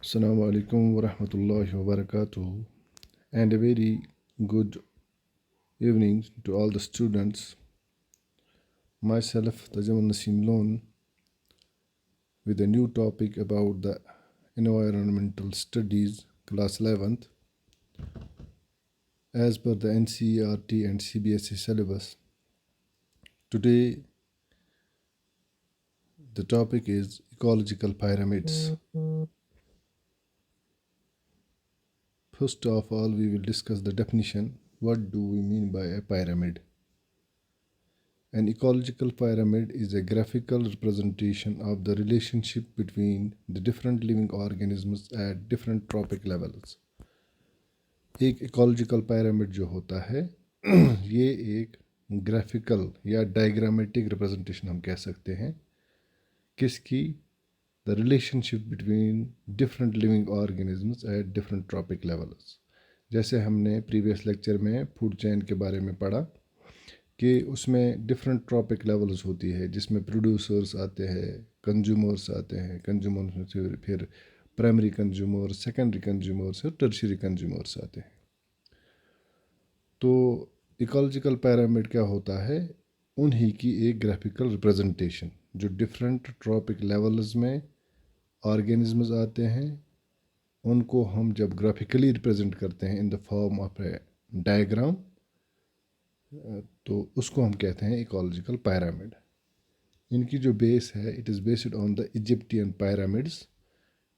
Assalamu alaikum wa rahmatullahi wa barakatuh, and a very good evening to all the students. Myself, Tajamal Nasim Lon, with a new topic about the environmental studies, class 11th, as per the NCERT and CBSE syllabus. Today, the topic is ecological pyramids. First of all, we will discuss the definition. What do we mean by a pyramid? An ecological pyramid is a graphical representation of the relationship between the different living organisms at different trophic levels. एक ecological pyramid जो होता है ये एक graphical या diagrammatic representation हम कह सकते हैं किसकी the relationship between different living organisms at different trophic levels. जैसे हमने प्रीवियस लेक्चर में फूड चेन के बारे में पढ़ा कि उसमें डिफरेंट ट्रॉपिक लेवल्स होती है जिसमें प्रोड्यूसर्स आते हैं, कंज्यूमर्स आते हैं, कंज्यूमर्स में से फिर प्राइमरी कंज्यूमर्स, सेकेंडरी कंज्यूमर्स और टर्शियरी कंज्यूमर्स आते हैं. तो इकोलॉजिकल पिरामिड क्या होता है? उन्हीं की एक ग्राफिकल रिप्रेजेंटेशन जो डिफरेंट ट्रॉपिक लेवल्स में ऑर्गेनिजम्स आते हैं उनको हम जब ग्राफिकली रिप्रेजेंट करते हैं in the form of A diagram तो उसको हम कहते हैं इकोलॉजिकल पिरामिड. इनकी जो बेस है it is based on the Egyptian pyramids.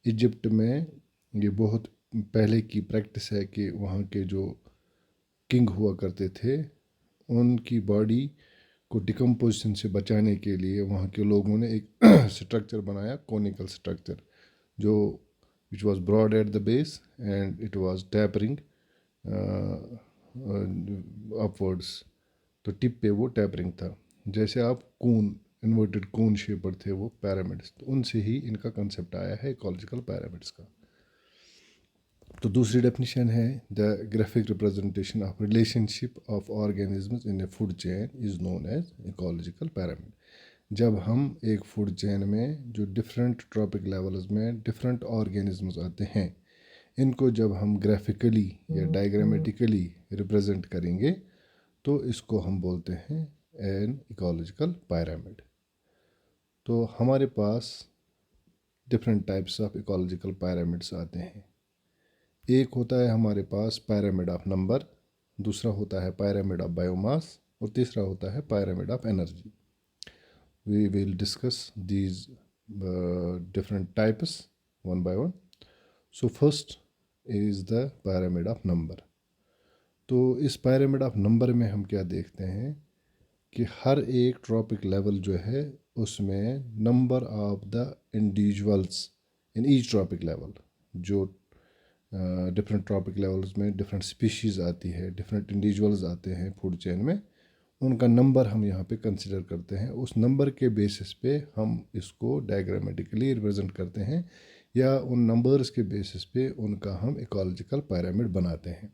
Egypt में ये बहुत पहले की प्रैक्टिस है कि वहाँ के जो किंग हुआ करते थे उनकी बॉडी को डिकम्पोजिशन से बचाने के लिए वहाँ के लोगों ने एक स्ट्रक्चर बनाया, कोनिकल स्ट्रक्चर, जो which was broad at the base and it was tapering upwards. तो टिप पे वो टैपरिंग था. जैसे आप कून, इन्वर्टेड कून शेपर थे वो पिरामिड्स, तो उनसे ही इनका कंसेप्ट आया है इकोलॉजिकल पिरामिड्स का. तो दूसरी डेफिनेशन है the graphic representation of relationship of organisms in a food chain is known as ecological pyramid. जब हम एक फूड चेन में जो डिफरेंट ट्रॉपिक लेवल्स में डिफरेंट ऑर्गेनिजम्स आते हैं इनको जब हम ग्राफिकली या डायग्रामेटिकली रिप्रेजेंट करेंगे तो इसको हम बोलते हैं एन इकोलॉजिकल पिरामिड. तो हमारे पास different types of ecological pyramids आते हैं. एक होता है हमारे पास पिरामिड ऑफ नंबर, दूसरा होता है पिरामिड ऑफ बायोमास और तीसरा होता है pyramid of energy. We will discuss these different types one by one. So first is the pyramid of number. तो इस पिरामिड ऑफ नंबर में हम क्या देखते हैं कि हर एक ट्रॉपिक लेवल जो है उसमें number of the individuals in each trophic level, जो डिफरेंट ट्रॉपिक लेवल्स में डिफरेंट स्पीशीज़ आती है, डिफरेंट इंडिविजुअल्स आते हैं फूड चेन में, उनका नंबर हम यहाँ पे कंसिडर करते हैं. उस नंबर के बेसिस पे हम इसको डायग्रामेटिकली रिप्रेजेंट करते हैं या उन नंबर्स के बेसिस पे उनका हम इकोलॉजिकल पिरामिड बनाते हैं.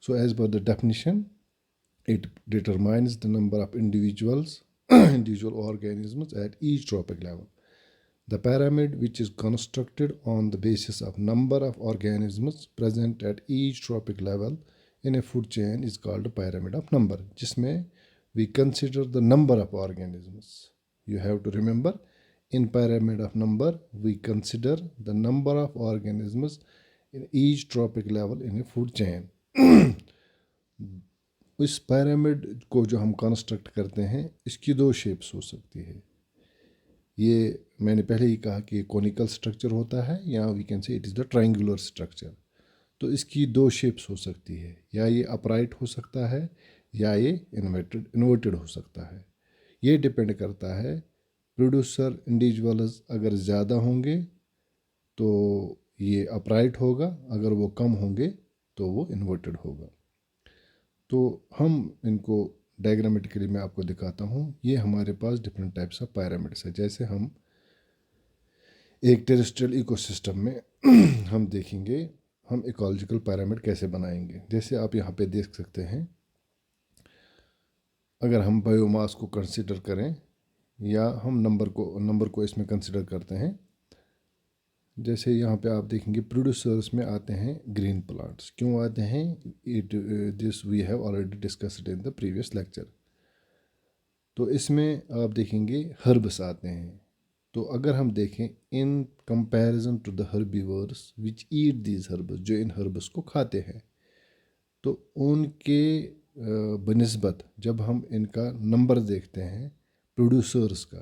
So as per the definition, it determines the number of individual organisms at each trophic level. The pyramid, which is constructed on the basis of number of organisms present at each trophic level in a food chain, is called a pyramid of number, जिसमें we consider the number of organisms. You have to remember, in pyramid of number, we consider the number of organisms in each trophic level in a food chain. इस pyramid को जो हम construct करते हैं इसकी दो shapes हो सकती है. ये मैंने पहले ही कहा कि कोनिकल स्ट्रक्चर होता है या we can say it is the triangular structure. तो इसकी दो शेप्स हो सकती है, या ये अपराइट हो सकता है या ये इन्वर्टेड हो सकता है. ये डिपेंड करता है प्रोड्यूसर इंडिविजुअल्स अगर ज़्यादा होंगे तो ये अपराइट होगा, अगर वो कम होंगे तो वो इन्वर्टेड होगा. तो हम इनको डायग्रामेटिकली मैं आपको दिखाता हूँ. ये हमारे पास डिफरेंट टाइप्स ऑफ पिरामिड्स है. जैसे हम एक टेरेस्ट्रियल इकोसिस्टम में हम देखेंगे हम इकोलॉजिकल पिरामिड कैसे बनाएंगे. जैसे आप यहाँ पे देख सकते हैं, अगर हम बायोमास को कंसिडर करें या हम नंबर को इसमें कंसिडर करते हैं, जैसे यहाँ पे आप देखेंगे प्रोड्यूसर्स में आते हैं ग्रीन प्लांट्स, क्यों आते हैं, it this we have already discussed in the previous lecture. तो इसमें आप देखेंगे हर्ब्स आते हैं। तो अगर हम देखें in comparison to the herbivores which eat these herbs, जो इन हर्ब्स को खाते हैं, तो उनके बनिस्बत जब हम इनका नंबर देखते हैं प्रोड्यूसर्स का,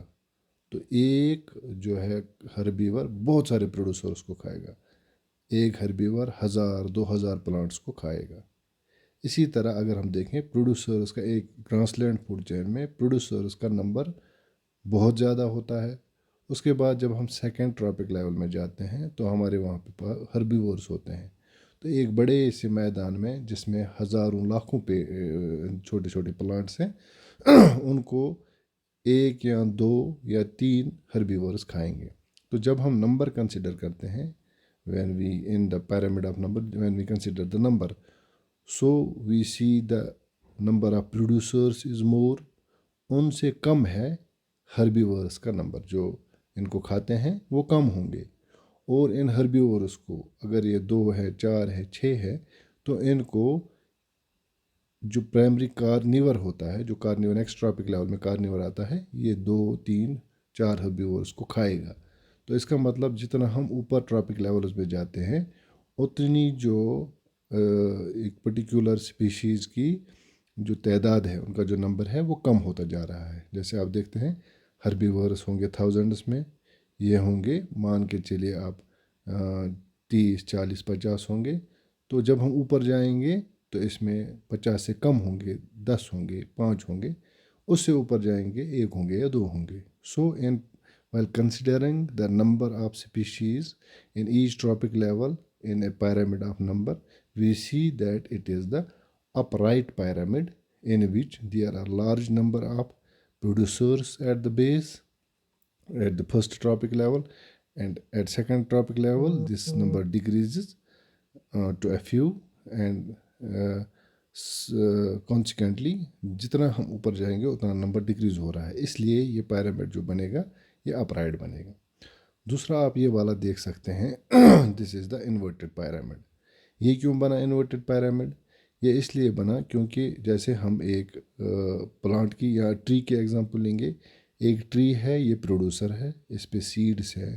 तो एक जो है हर्बीवर बहुत सारे प्रोड्यूसर्स को खाएगा, एक हर्बीवर 1000-2000 प्लांट्स को खाएगा। इसी तरह अगर हम देखें प्रोड्यूसर्स का एक ग्रासलैंड फूड चेन में प्रोड्यूसर्स का नंबर बहुत ज़्यादा होता है। उसके बाद जब हम सेकेंड ट्रॉपिक लेवल में जाते हैं तो हमारे वहाँ पे हर्बीवर्स होते हैं। तो एक बड़े से मैदान में जिसमें हज़ारों लाखों पे छोटे छोटे प्लांट्स हैं उनको एक या दो या तीन हर्बीवर्स खाएंगे। तो जब हम नंबर कंसिडर करते हैं, when we in the pyramid of number, when we consider the number, so we see the number of producers is more, उनसे कम है हर्बीवर्स का नंबर, जो इनको खाते हैं वो कम होंगे। और इन हर्बीवर्स को अगर ये 2 है, 4 है, 6 है, तो इनको जो प्राइमरी कार्निवर होता है, जो कार्निवर नेक्स्ट ट्रॉपिक लेवल में कार्निवर आता है, ये 2, 3, 4 हर्बीवर्स को खाएगा। तो इसका मतलब जितना हम ऊपर ट्रॉपिक लेवल्स में जाते हैं उतनी जो एक पर्टिकुलर स्पीशीज़ की जो तादाद है, उनका जो नंबर है वो कम होता जा रहा है। जैसे आप देखते हैं हर्बीवर्स होंगे थाउजेंड्स में, ये होंगे मान के चलिए आप 30, 40, 50 होंगे। तो जब हम ऊपर जाएंगे तो इसमें 50 से कम होंगे, 10 होंगे, 5 होंगे, उससे ऊपर जाएंगे 1 होंगे या 2 होंगे। सो इन while considering the number of species in each tropic level in a pyramid of number, we see that it is the upright pyramid in which there are large number of producers at the base at the first tropic level, and at second tropic level this number decreases to a few, and consequently जितना हम ऊपर जाएंगे उतना number decrease हो रहा है, इसलिए ये pyramid जो बनेगा ये अपराइट बनेगा। दूसरा आप ये वाला देख सकते हैं this is the inverted pyramid. ये क्यों बना इन्वर्टेड पायरामिड? ये इसलिए बना क्योंकि जैसे हम एक प्लांट की या ट्री के एग्जांपल लेंगे, एक ट्री है, ये प्रोड्यूसर है, इस पे सीड्स है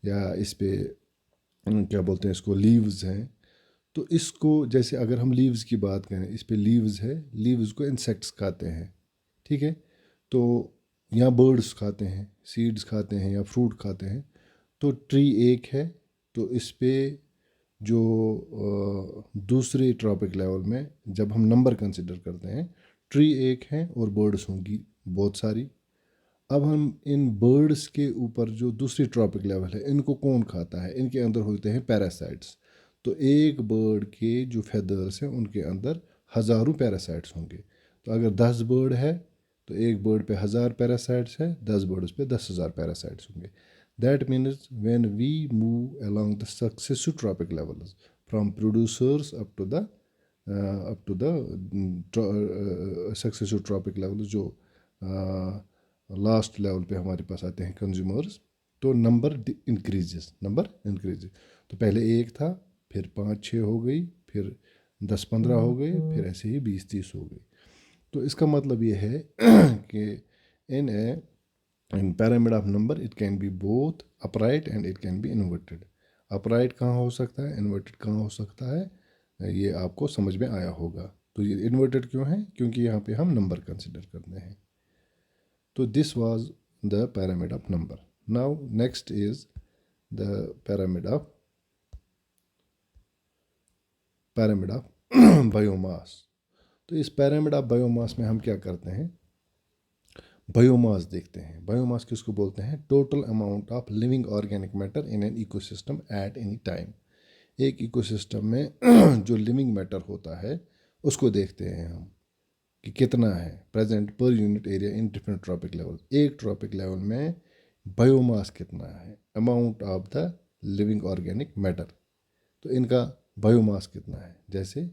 या इस पे क्या बोलते हैं इसको, लीव्स हैं। तो इसको जैसे अगर हम लीव्स की बात करें, इस पे लीव्स है, लीव्स को इंसेक्ट्स खाते हैं, ठीक है, तो या बर्ड्स खाते हैं, सीड्स खाते हैं या फ्रूट खाते हैं। तो ट्री एक है, तो इस पे जो दूसरे ट्रॉपिक लेवल में जब हम नंबर कंसिडर करते हैं, ट्री एक है और बर्ड्स होंगी बहुत सारी। अब हम इन बर्ड्स के ऊपर जो दूसरी ट्रॉपिक लेवल है, इनको कौन खाता है? इनके अंदर होते हैं पैरासाइट्स। तो एक बर्ड के जो फेदर्स हैं उनके अंदर हज़ारों पैरासाइट्स होंगे। तो अगर 10 बर्ड है तो एक बर्ड पे 1000 पैरासाइट्स है, 10 बर्ड्स पे 10,000 पैरासाइट्स होंगे। That means when we move along the successive trophic levels from producers up to the successive trophic levels, जो लास्ट लेवल पे हमारे पास आते हैं कंज्यूमर्स, तो नंबर इंक्रीजेस। तो पहले एक था, फिर 5-6 हो गई, फिर 10-15 हो गए, फिर ऐसे ही 20-30 हो गई। तो इसका मतलब ये है कि इन pyramid of number it can be both upright and it can be inverted. Upright कहाँ हो सकता है, इन्वर्टेड कहाँ हो सकता है, ये आपको समझ में आया होगा। तो ये इन्वर्टेड क्यों है? क्योंकि यहाँ पे हम नंबर कंसिडर करते हैं। तो this was the pyramid of number. Now next is the pyramid of biomass. तो इस pyramid of बायोमास में हम क्या करते हैं, बायोमास देखते हैं। बायोमास किसको बोलते हैं? Total amount of living organic matter in an ecosystem at any time. एक इकोसिस्टम में जो लिविंग मैटर होता है उसको देखते हैं हम कि कितना है present per unit area in different trophic level. एक ट्रॉपिक लेवल में बायोमास कितना है, amount of the living organic matter, तो इनका बायोमास कितना है। जैसे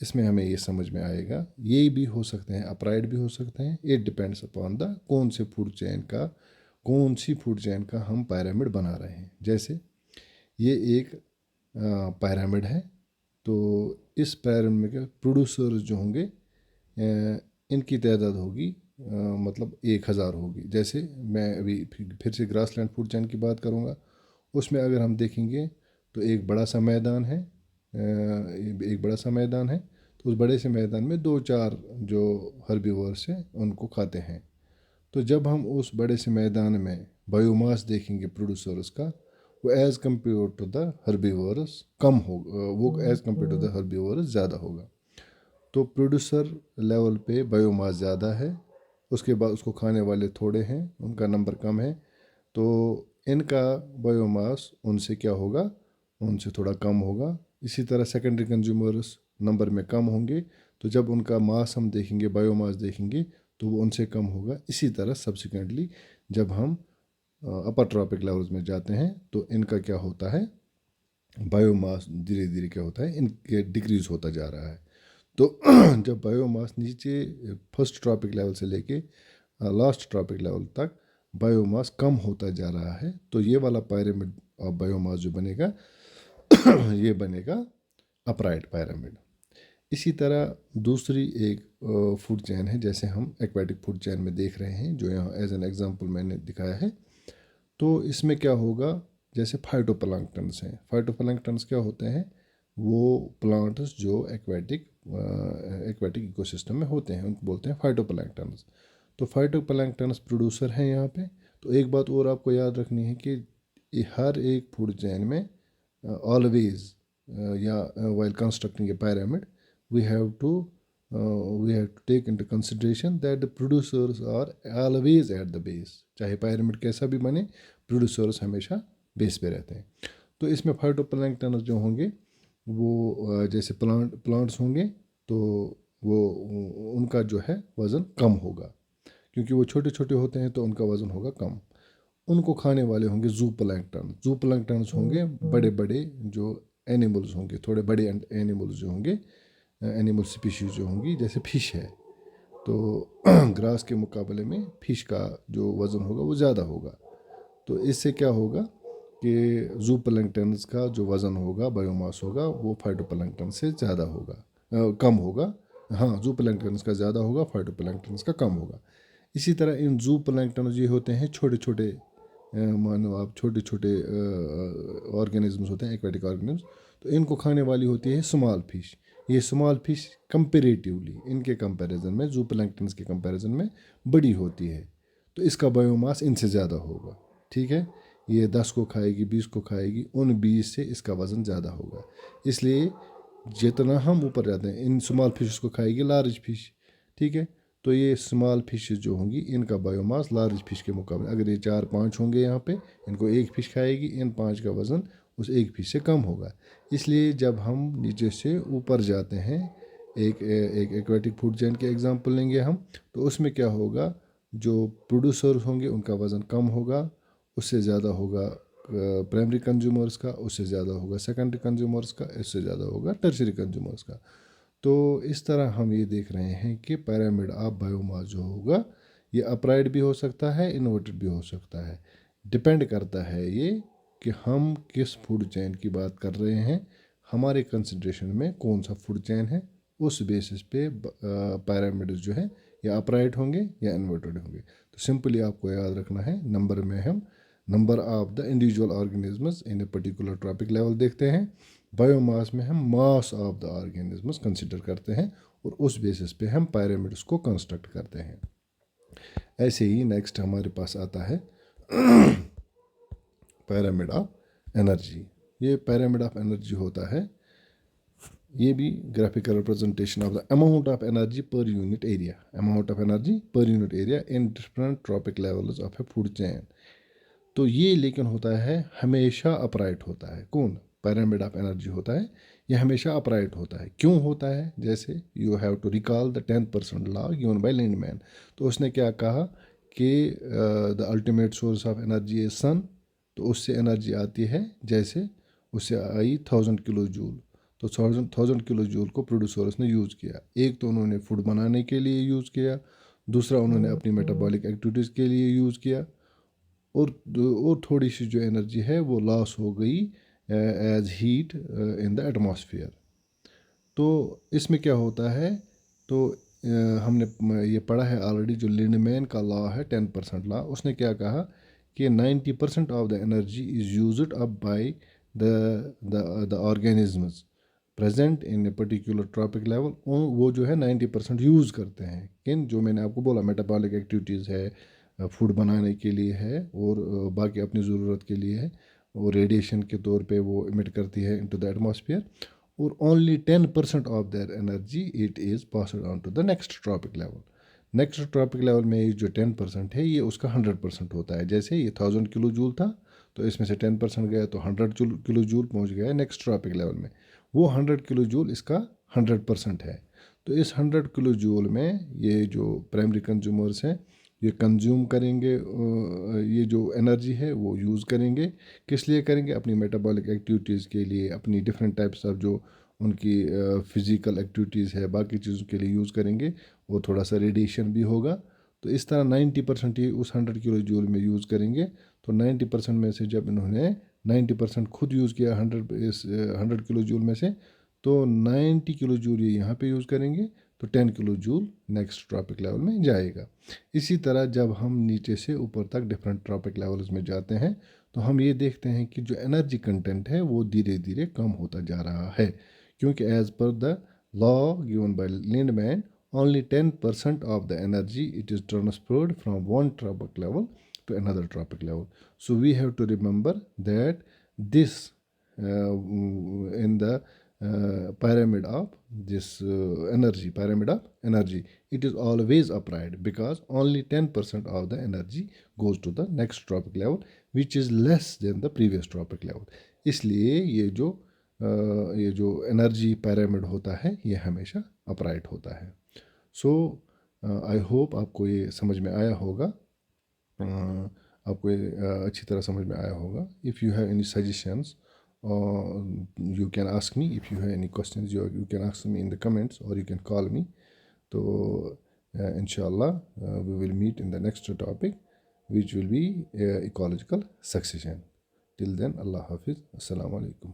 इसमें हमें ये समझ में आएगा, ये भी हो सकते हैं, अपराइट भी हो सकते हैं। इट डिपेंड्स अपॉन द कौन सी फूड चेन का हम पायरामिड बना रहे हैं। जैसे ये एक पिरामिड है। तो इस पिरामिड के प्रोड्यूसर्स जो होंगे इनकी तादाद होगी मतलब 1000 होगी। जैसे मैं अभी फिर से ग्रासलैंड फूड चैन की बात करूँगा। उसमें अगर हम देखेंगे तो एक बड़ा सा मैदान है, एक बड़ा सा मैदान है। तो उस बड़े से मैदान में 2-4 जो हर्बीवोर्स हैं उनको खाते हैं। तो जब हम उस बड़े से मैदान में बायोमास देखेंगे प्रोड्यूसर्स का, वो as compare to the herbivores कम होगा, वो as compare to the herbivores ज़्यादा होगा। तो प्रोड्यूसर लेवल पे बायोमास ज़्यादा है, उसके बाद उसको खाने वाले थोड़े हैं, उनका नंबर कम है। तो इनका बायोमास उनसे क्या होगा, उनसे थोड़ा कम होगा। इसी तरह सेकेंडरी कंज्यूमर्स नंबर में कम होंगे। तो जब उनका मास हम देखेंगे, बायोमास देखेंगे, तो वो उनसे कम होगा। इसी तरह सब्सिक्वेंटली जब हम अपर ट्रॉपिक लेवल्स में जाते हैं तो इनका क्या होता है, बायोमास धीरे धीरे क्या होता है, इनके डिक्रीज होता जा रहा है। तो जब बायोमास नीचे फर्स्ट ट्रॉपिक लेवल से लेके लास्ट ट्रॉपिक लेवल तक बायोमास कम होता जा रहा है, तो ये वाला पिरामिड ऑफ बायोमास जो बनेगा ये बनेगा अपराइट पिरामिड। इसी तरह दूसरी एक फूड चेन है, जैसे हम एक्वेटिक फूड चेन में देख रहे हैं, जो यहाँ एज एन एग्जांपल मैंने दिखाया है। तो इसमें क्या होगा, जैसे फाइटोप्लैंक्टन्स हैं। फाइटोप्लैंक्टन्स क्या होते हैं, वो प्लांट्स जो एक्वेटिक इकोसिस्टम में होते हैं उनको बोलते हैं फाइटोप्लैंक्टन्स। तो फाइटोप्लैंक्टन्स प्रोड्यूसर हैं यहाँ पे। तो एक बात और आपको याद रखनी है कि हर एक फूड चेन में ऑलवेज या while constructing A pyramid we have to take into consideration that the producers are always at the base। चाहे pyramid कैसा भी बने, producers हमेशा बेस पे रहते हैं। तो इसमें फाइटोप्लैंक्टन जो होंगे वो जैसे प्लांट्स होंगे, तो वो उनका जो है वज़न कम होगा, क्योंकि वो छोटे छोटे होते हैं तो उनका वज़न होगा कम। उनको खाने वाले होंगे जू प्लैंक्टन्स होंगे, बड़े बड़े जो एनिमल्स होंगे, थोड़े बड़े एनिमल्स जो होंगे, एनिमल स्पीशीज़ जो होंगी, जैसे फ़िश है। तो ग्रास के मुकाबले में फ़िश का जो वज़न होगा वो ज़्यादा होगा। तो इससे क्या होगा कि जू प्लैंक्टन्स का जो वज़न होगा, बायोमास होगा, वो फाइटोप्लैंक्टन से ज़्यादा होगा, कम होगा। हाँ, जू प्लैंक्टन्स का ज़्यादा होगा, फाइटोप्लैंक्टन्स का कम होगा। इसी तरह इन जू प्लैंक्टन्स ये होते हैं छोटे छोटे, मानो आप छोटे छोटे ऑर्गेनिजम्स होते हैं, एक्वेटिक ऑर्गेनिजम्स। तो इनको खाने वाली होती है स्मॉल फिश। ये स्मॉल फिश कंपेरेटिवली इनके कंपैरिजन में, जू प्लैंक्टन्स के कंपैरिजन में बड़ी होती है। तो इसका बायोमास इनसे ज़्यादा होगा। ठीक है, ये 10 को खाएगी, 20 को खाएगी, उन 20 से इसका वज़न ज़्यादा होगा। इसलिए जितना हम ऊपर जाते हैं, इन स्मॉल फिश को खाएगी लार्ज फिश। ठीक है, तो ये स्मॉल फिश जो होंगी इनका बायोमास लार्ज फिश के मुकाबले, अगर ये 4-5 होंगे यहाँ पे, इनको एक फिश खाएगी, इन 5 का वज़न उस एक फिश से कम होगा। इसलिए जब हम नीचे से ऊपर जाते हैं, एक एक्वेटिक फूड चेन के एग्जांपल लेंगे हम, तो उसमें क्या होगा, जो प्रोड्यूसर्स होंगे उनका वज़न कम होगा, उससे ज़्यादा होगा प्राइमरी कंज्यूमर्स का, उससे ज़्यादा होगा सेकेंडरी कंज्यूमर्स का, इससे ज़्यादा होगा टर्शरी कंज्यूमर्स का। तो इस तरह हम ये देख रहे हैं कि पिरामिड ऑफ बायोमास जो होगा, ये अपराइट भी हो सकता है, इन्वर्टेड भी हो सकता है। डिपेंड करता है ये कि हम किस फूड चेन की बात कर रहे हैं, हमारे कंसिड्रेशन में कौन सा फूड चेन है, उस बेसिस पे पिरामिड जो है या अपराइट होंगे या इन्वर्टेड होंगे। तो सिंपली आपको याद रखना है, नंबर में हम number of the individual organisms in a particular trophic level देखते हैं, बायोमास में हम mass of the organisms consider करते हैं, और उस बेसिस पे हम पिरामिड्स को कंस्ट्रक्ट करते हैं। ऐसे ही नेक्स्ट हमारे पास आता है पिरामिड ऑफ एनर्जी। ये पिरामिड ऑफ एनर्जी होता है, ये भी graphical representation of the amount of energy per unit area, amount of energy per unit area in different trophic levels of A food chain. तो ये लेकिन होता है हमेशा अपराइट होता है। कौन पिरामिड ऑफ एनर्जी होता है, ये हमेशा अपराइट होता है। क्यों होता है, जैसे you have to recall the 10% law given by Lindeman. तो उसने क्या कहा कि the ultimate source of energy is sun. तो उससे एनर्जी आती है, जैसे उससे आई 1000 किलो जूल। तो 1000 किलो जूल को प्रोड्यूसर्स ने यूज़ किया। एक तो उन्होंने फूड बनाने के लिए यूज़ किया, दूसरा उन्होंने अपनी मेटाबॉलिक एक्टिविटीज़ के लिए यूज़ किया, और थोड़ी सी जो एनर्जी है वो लॉस हो गई as heat in the atmosphere. तो इसमें क्या होता है, तो हमने ये पढ़ा है ऑलरेडी, जो लिंडमैन का लॉ है 10% लॉ, उसने क्या कहा कि 90% of the energy is used up by the organisms present in a particular trophic level. वो जो है 90% यूज़ करते हैं, किन, जो मैंने आपको बोला, मेटाबॉलिक एक्टिविटीज़ है, फूड बनाने के लिए है, और बाकी अपनी ज़रूरत के लिए है, और रेडिएशन के तौर पे वो इमिट करती है इनटू द एटमॉस्फेयर। और only 10% of their energy it is passed on to the next trophic level. Next trophic level में ये जो 10% है, ये उसका 100% होता है। जैसे ये 1000 किलो जूल था, तो इसमें से 10% गया तो 100 किलो जूल पहुँच गया नेक्स्ट ट्रॉपिक लेवल में। वो 100 किलो जूल इसका 100% है। तो इस 100 किलो जूल में ये जो प्राइमरी कंज्यूमर्स हैं, ये कंज्यूम करेंगे, ये जो एनर्जी है वो यूज़ करेंगे। किस लिए करेंगे? अपनी मेटाबॉलिक एक्टिविटीज़ के लिए, अपनी डिफरेंट टाइप्स ऑफ जो उनकी फ़िज़िकल एक्टिविटीज़ है, बाकी चीज़ों के लिए यूज़ करेंगे। और थोड़ा सा रेडिएशन भी होगा। तो इस तरह 90% ही उस 100 किलो जूल में यूज़ करेंगे। तो 90% में से जब इन्होंने 90% खुद यूज़ किया 100 किलो जूल में से, तो 90 किलो जूल ये यहाँ पे यूज़ करेंगे, तो 10 kilo joule next trophic level में जाएगा। इसी तरह जब हम नीचे से ऊपर तक डिफरेंट ट्रॉपिक लेवल्स में जाते हैं, तो हम ये देखते हैं कि जो एनर्जी कंटेंट है वो धीरे धीरे कम होता जा रहा है, क्योंकि as per the law given by Lindeman, only 10% of the energy it is transferred from one tropic level to another tropic level. So we have to remember that this in the pyramid of this pyramid of energy, it is always upright, because only 10% of the energy goes to the next tropic level, which is less than the previous tropic level. इसलिए ये जो energy pyramid होता है, ये हमेशा upright होता है। सो I hope आपको ये समझ में आया होगा, आपको ये अच्छी तरह समझ में आया होगा। If you have any suggestions, you can ask me. If you have any questions, you can ask me in the comments, और यू कैन कॉल मी। तो इंशाल्लाह we will meet in the next topic, which will be ecological succession. Till then, Allah Hafiz. Assalamu alaikum.